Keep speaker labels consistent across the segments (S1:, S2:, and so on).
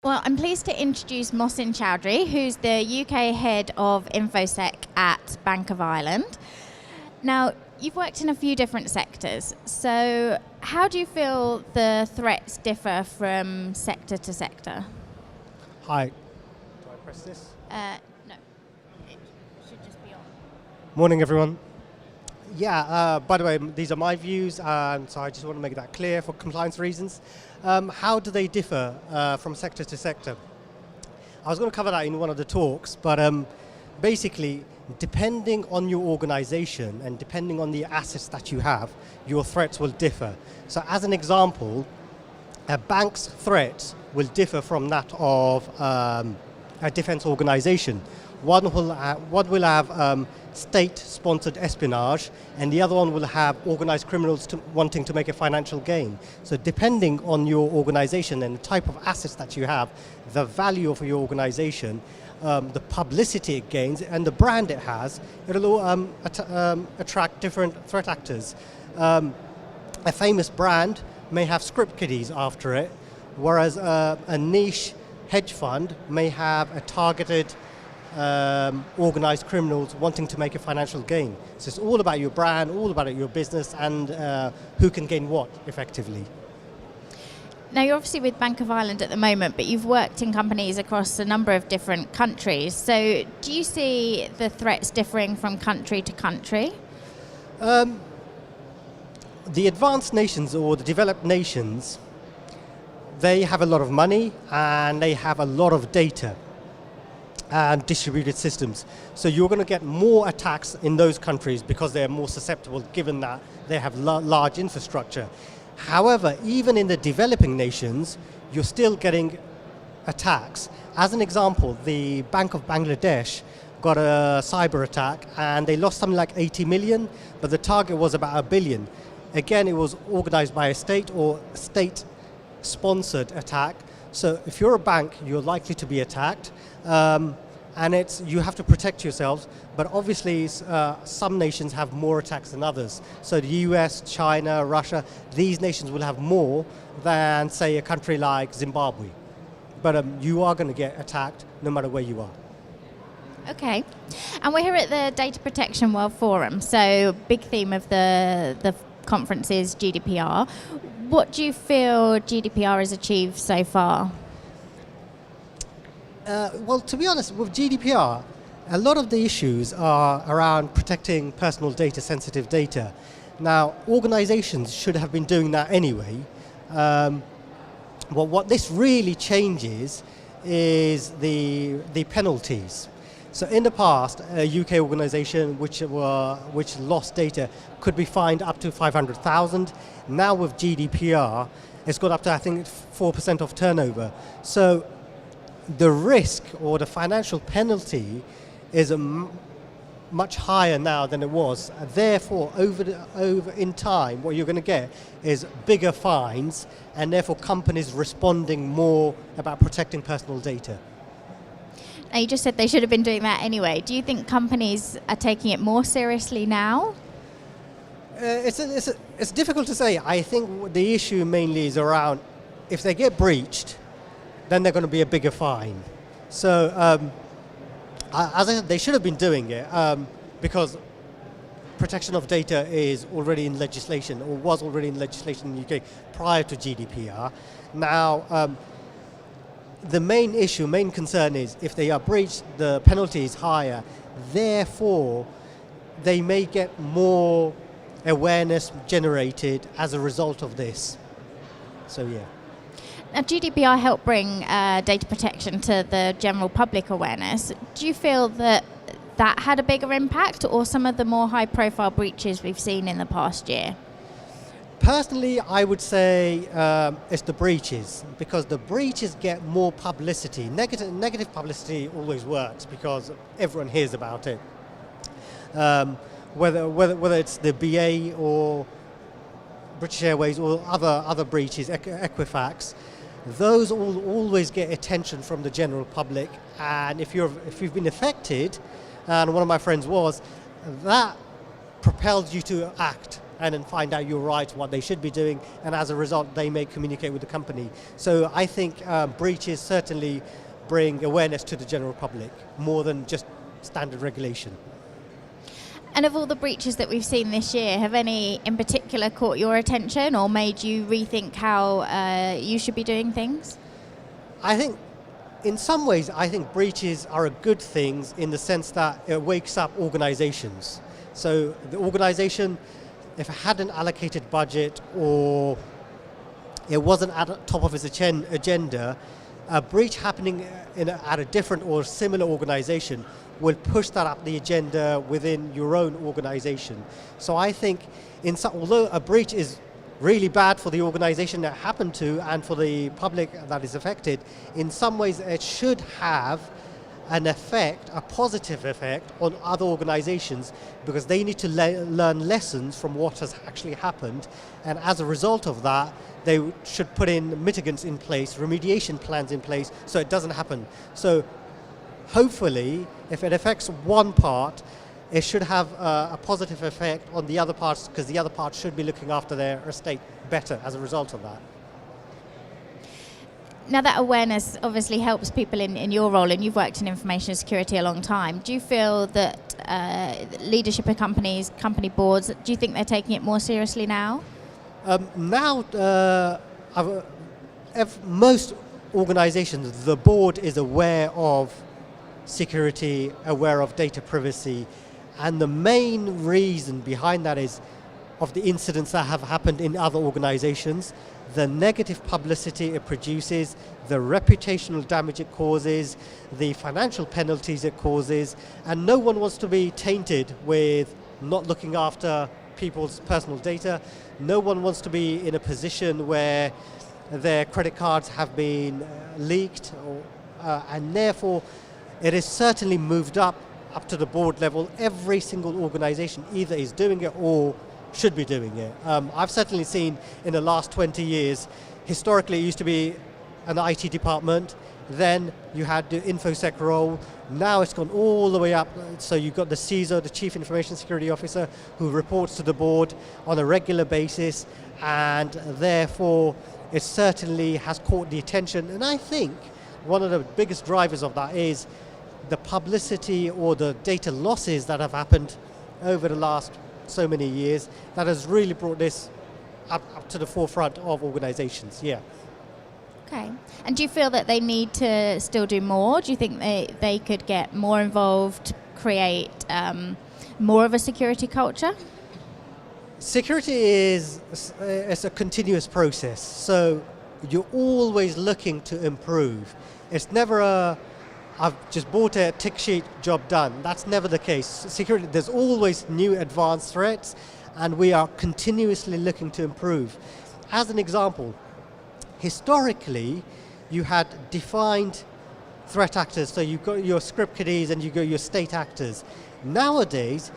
S1: Well, I'm pleased to introduce Mohsin Choudry, who's the UK head of InfoSec at Bank of Ireland. Now, you've worked in a few different sectors, so how do you feel the threats differ from sector to sector?
S2: Hi. Do I press this?
S1: No, it should just be on.
S2: Morning, everyone. Yeah, by the way, these are my views, so I just want to make that clear for compliance reasons. How do they differ from sector to sector? I was going to cover that in one of the talks, but basically, depending on your organization and depending on the assets that you have, your threats will differ. So as an example, a bank's threats will differ from that of a defense organization. One will have state-sponsored espionage, and the other one will have organized criminals wanting to make a financial gain. So depending on your organization and the type of assets that you have, the value of your organization, the publicity it gains, and the brand it has, it'll all attract different threat actors. A famous brand may have script kiddies after it, whereas a niche hedge fund may have a targeted organized criminals wanting to make a financial gain. So it's all about your brand, all about your business, and who can gain what effectively.
S1: Now, you're obviously with Bank of Ireland at the moment, but you've worked in companies across a number of different countries. So do you see the threats differing from country to country?
S2: The advanced nations or the developed nations, they have a lot of money and they have a lot of data and distributed systems. So you're going to get more attacks in those countries because they're more susceptible, given that they have large infrastructure. However, even in the developing nations, you're still getting attacks. As an example, the Bank of Bangladesh got a cyber attack and they lost something like 80 million, but the target was about 1 billion. Again, it was organized by a state or state-sponsored attack. So if you're a bank, you're likely to be attacked, and you have to protect yourselves. But obviously, some nations have more attacks than others. So the US, China, Russia, these nations will have more than, say, a country like Zimbabwe. But you are going to get attacked no matter where you are.
S1: Okay, and we're here at the Data Protection World Forum. So big theme of the conference is GDPR. What do you feel GDPR has achieved so far?
S2: Well, to be honest, with GDPR, a lot of the issues are around protecting personal data, sensitive data. Now, organizations should have been doing that anyway. Well, what this really changes is the penalties. So in the past, a UK organization which lost data could be fined up to 500,000. Now with GDPR, it's got up to, I think, 4% of turnover. So the risk or the financial penalty is much higher now than it was. Therefore, over in time, what you're going to get is bigger fines, and therefore companies responding more about protecting personal data.
S1: Now, you just said they should have been doing that anyway. Do you think companies are taking it more seriously now?
S2: It's difficult to say. I think the issue mainly is around if they get breached, then they're going to be a bigger fine. So as I said, they should have been doing it because protection of data is already in legislation, or was already in legislation in the UK prior to GDPR. Now, the main concern is if they are breached, the penalty is higher. Therefore, they may get more awareness generated as a result of this. So, yeah.
S1: Now, GDPR helped bring data protection to the general public awareness. Do you feel that had a bigger impact, or some of the more high-profile breaches we've seen in the past year?
S2: Personally, I would say it's the breaches, because the breaches get more publicity. Negative publicity always works because everyone hears about it. Whether it's the BA or British Airways or other breaches, Equifax, those always get attention from the general public. And if you've been affected, and one of my friends was, that propels you to act. and then find out you're right, what they should be doing, and as a result, they may communicate with the company. So I think breaches certainly bring awareness to the general public, more than just standard regulation.
S1: And of all the breaches that we've seen this year, have any in particular caught your attention or made you rethink how you should be doing things?
S2: I think in some ways, I think breaches are a good thing in the sense that it wakes up organizations. So the organization, if it had an allocated budget or it wasn't at the top of its agenda, a breach happening at a different or similar organization will push that up the agenda within your own organization. So I think, although a breach is really bad for the organization that happened to and for the public that is affected, in some ways it should have an effect, a positive effect on other organizations, because they need to learn lessons from what has actually happened, and as a result of that they should put in mitigants in place, remediation plans in place, so it doesn't happen. So hopefully if it affects one part, it should have a positive effect on the other parts, because the other parts should be looking after their estate better as a result of that.
S1: Now that awareness obviously helps people in your role, and you've worked in information security a long time. Do you feel that leadership of companies, company boards, do you think they're taking it more seriously now?
S2: Most organizations, the board is aware of security, aware of data privacy, and the main reason behind that is of the incidents that have happened in other organizations, the negative publicity it produces, the reputational damage it causes, the financial penalties it causes, and no one wants to be tainted with not looking after people's personal data. No one wants to be in a position where their credit cards have been leaked, and therefore it is certainly moved up to the board level. Every single organization either is doing it or should be doing it. I've certainly seen in the last 20 years, historically it used to be an IT department, then you had the InfoSec role, now it's gone all the way up, so you've got the CISO, the Chief Information Security Officer, who reports to the board on a regular basis, and therefore it certainly has caught the attention. And I think one of the biggest drivers of that is the publicity or the data losses that have happened over the last so many years that has really brought this up to the forefront of organizations, yeah.
S1: Okay. And do you feel that they need to still do more? Do you think they could get more involved, create more of a security culture?
S2: Security is a continuous process, so you're always looking to improve. It's never I've just bought a tick sheet, job done. That's never the case. Security, there's always new advanced threats, and we are continuously looking to improve. As an example, historically, you had defined threat actors, so you've got your script kiddies and you got your state actors. Nowadays,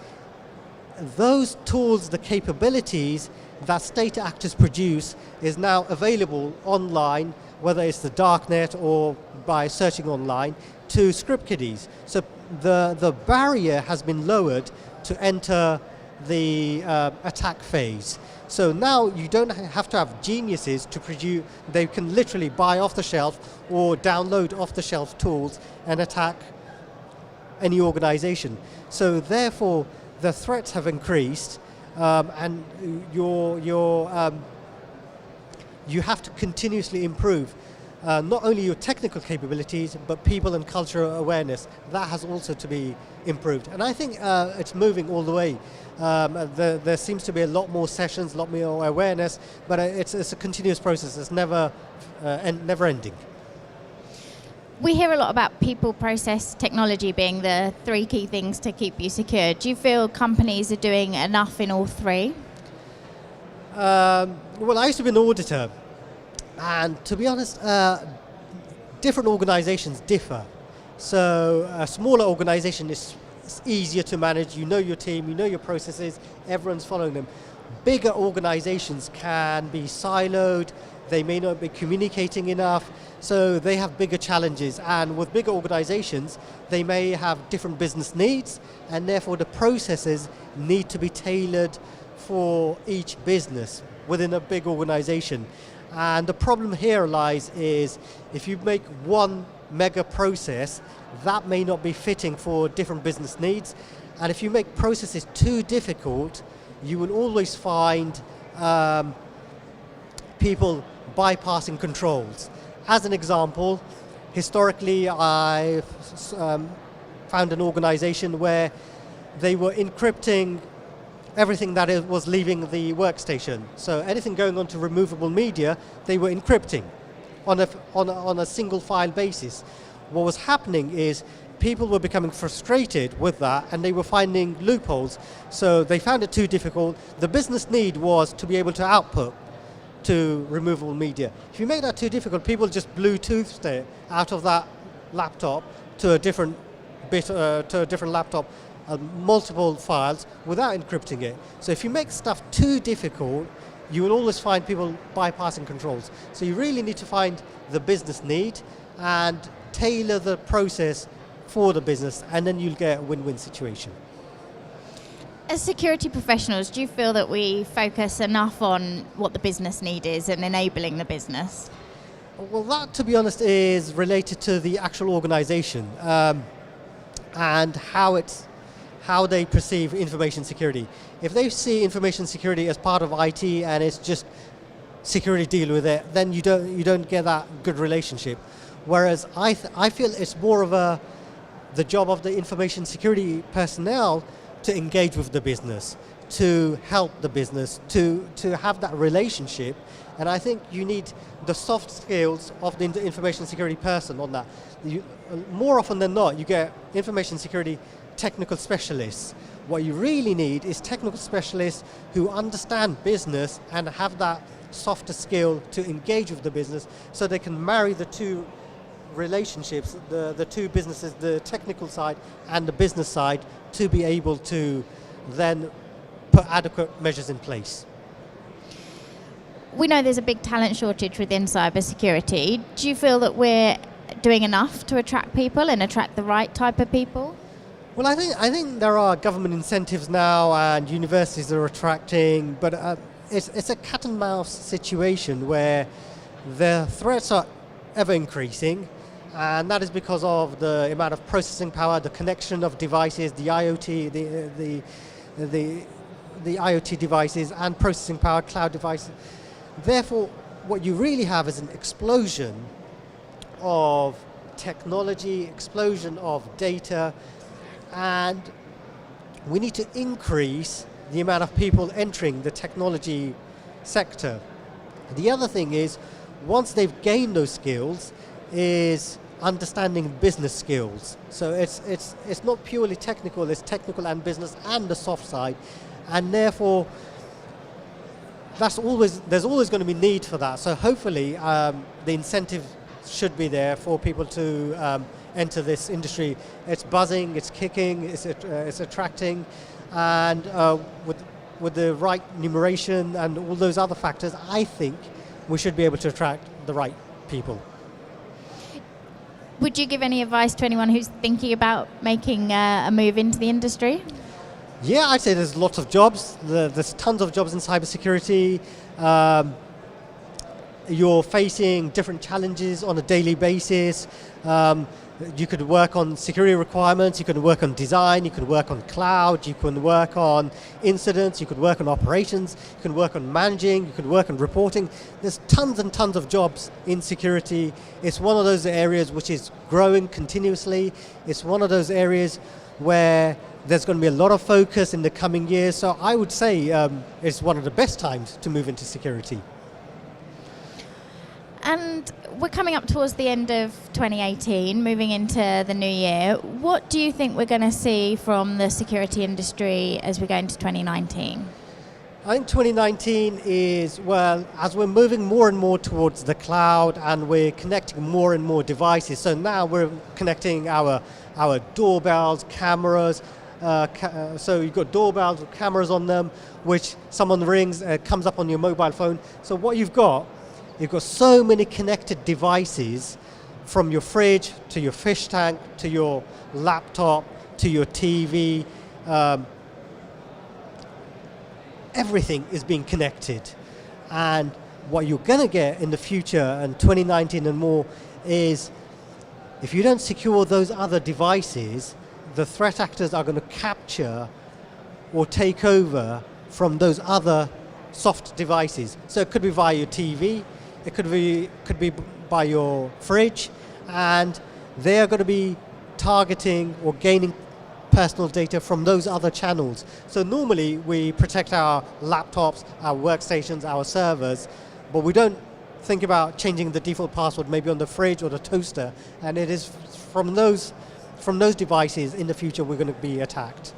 S2: those tools, the capabilities that state actors produce is now available online, whether it's the darknet or by searching online, to script kiddies. So the barrier has been lowered to enter the attack phase. So now you don't have to have geniuses to produce, they can literally buy off the shelf or download off the shelf tools and attack any organization. So therefore the threats have increased, and you have to continuously improve not only your technical capabilities, but people and cultural awareness. That has also to be improved. And I think it's moving all the way. There seems to be a lot more sessions, a lot more awareness, but it's a continuous process. It's never ending.
S1: We hear a lot about people, process, technology being the three key things to keep you secure. Do you feel companies are doing enough in all three?
S2: Well, I used to be an auditor, and to be honest, different organizations differ. So a smaller organization is easier to manage. You know your team, you know your processes, everyone's following them. Bigger organizations can be siloed, they may not be communicating enough, so they have bigger challenges. And with bigger organizations, they may have different business needs, and therefore the processes need to be tailored for each business within a big organization. And the problem here lies is if you make one mega process, that may not be fitting for different business needs. And if you make processes too difficult, you will always find people bypassing controls. As an example, historically I've found an organization where they were encrypting everything that was leaving the workstation. So anything going onto removable media, they were encrypting on a single file basis. What was happening is people were becoming frustrated with that, and they were finding loopholes. So they found it too difficult. The business need was to be able to output to removable media. If you make that too difficult, people just Bluetoothed it out of that laptop to a different laptop, multiple files without encrypting it. So if you make stuff too difficult, you will always find people bypassing controls. So you really need to find the business need and tailor the process for the business, and then you'll get a win-win situation.
S1: As security professionals, do you feel that we focus enough on what the business need is and enabling the business?
S2: Well, that, to be honest, is related to the actual organization and how they perceive information security. If they see information security as part of IT and it's just security deal with it, then you don't get that good relationship. Whereas I feel it's more of the job of the information security personnel to engage with the business, to help the business, to have that relationship. And I think you need the soft skills of the information security person on that. More often than not, you get information security technical specialists. What you really need is technical specialists who understand business and have that softer skill to engage with the business, so they can marry the two relationships, the two businesses, the technical side and the business side, to be able to then put adequate measures in place.
S1: We know there's a big talent shortage within cybersecurity. Do you feel that we're doing enough to attract people and attract the right type of people?
S2: Well, I think there are government incentives now, and universities are attracting, but it's a cat and mouse situation where the threats are ever increasing, and that is because of the amount of processing power, the connection of devices, the IoT, the IoT devices, and processing power, cloud devices. Therefore, what you really have is an explosion of technology, explosion of data, and we need to increase the amount of people entering the technology sector. The other thing is, once they've gained those skills, is understanding business skills. So it's not purely technical, it's technical and business and the soft side, and therefore there's always going to be need for that. So hopefully the incentive should be there for people to enter this industry. It's buzzing, it's kicking, it's attracting, and with the right numeration and all those other factors, I think we should be able to attract the right people.
S1: Would you give any advice to anyone who's thinking about making a move into the industry?
S2: Yeah, I'd say there's lots of jobs. There's tons of jobs in cybersecurity. You're facing different challenges on a daily basis. You could work on security requirements, you can work on design, you can work on cloud, you can work on incidents, you could work on operations, you can work on managing, you could work on reporting. There's tons and tons of jobs in security. It's one of those areas which is growing continuously. It's one of those areas where there's going to be a lot of focus in the coming years. So I would say it's one of the best times to move into security.
S1: And we're coming up towards the end of 2018, moving into the new year. What do you think we're going to see from the security industry as we go into 2019?
S2: I think 2019 is, well, as we're moving more and more towards the cloud and we're connecting more and more devices. So now we're connecting our doorbells, cameras. So you've got doorbells with cameras on them, which someone rings, comes up on your mobile phone. So what you've got you've got so many connected devices, from your fridge to your fish tank to your laptop to your TV. Everything is being connected. And what you're going to get in the future, and 2019 and more, is if you don't secure those other devices, the threat actors are going to capture or take over from those other soft devices. So it could be via your TV, it could be by your fridge, and they are going to be targeting or gaining personal data from those other channels. So normally we protect our laptops, our workstations, our servers, but we don't think about changing the default password maybe on the fridge or the toaster, and it is from those devices in the future we're going to be attacked.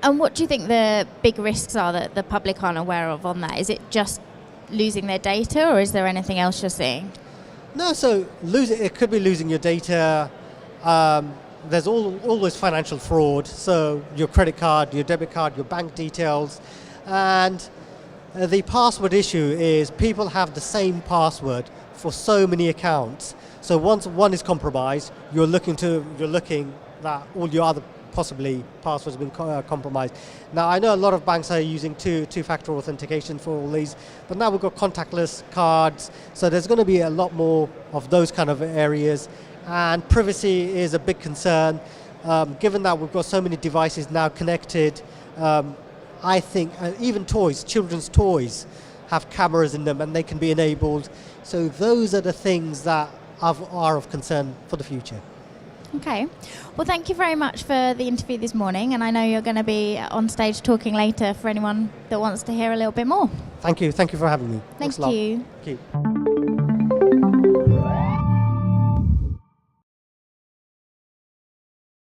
S1: And what do you think the big risks are that the public aren't aware of on that? Is it just losing their data, or is there anything else you're seeing?
S2: No, so it could be losing your data. There's always financial fraud, so your credit card, your debit card, your bank details. And the password issue is people have the same password for so many accounts. So once one is compromised, you're looking that all your other possibly passwords have been compromised. Now I know a lot of banks are using two-factor authentication for all these, but now we've got contactless cards, so there's going to be a lot more of those kind of areas. And privacy is a big concern. Given that we've got so many devices now connected, I think even toys, children's toys, have cameras in them and they can be enabled. So those are the things that are of concern for the future.
S1: Okay. Well, thank you very much for the interview this morning, and I know you're going to be on stage talking later for anyone that wants to hear a little bit more.
S2: Thank you. Thank you for having me.
S1: Thank
S2: Thanks a lot.
S1: you.
S2: Thank you.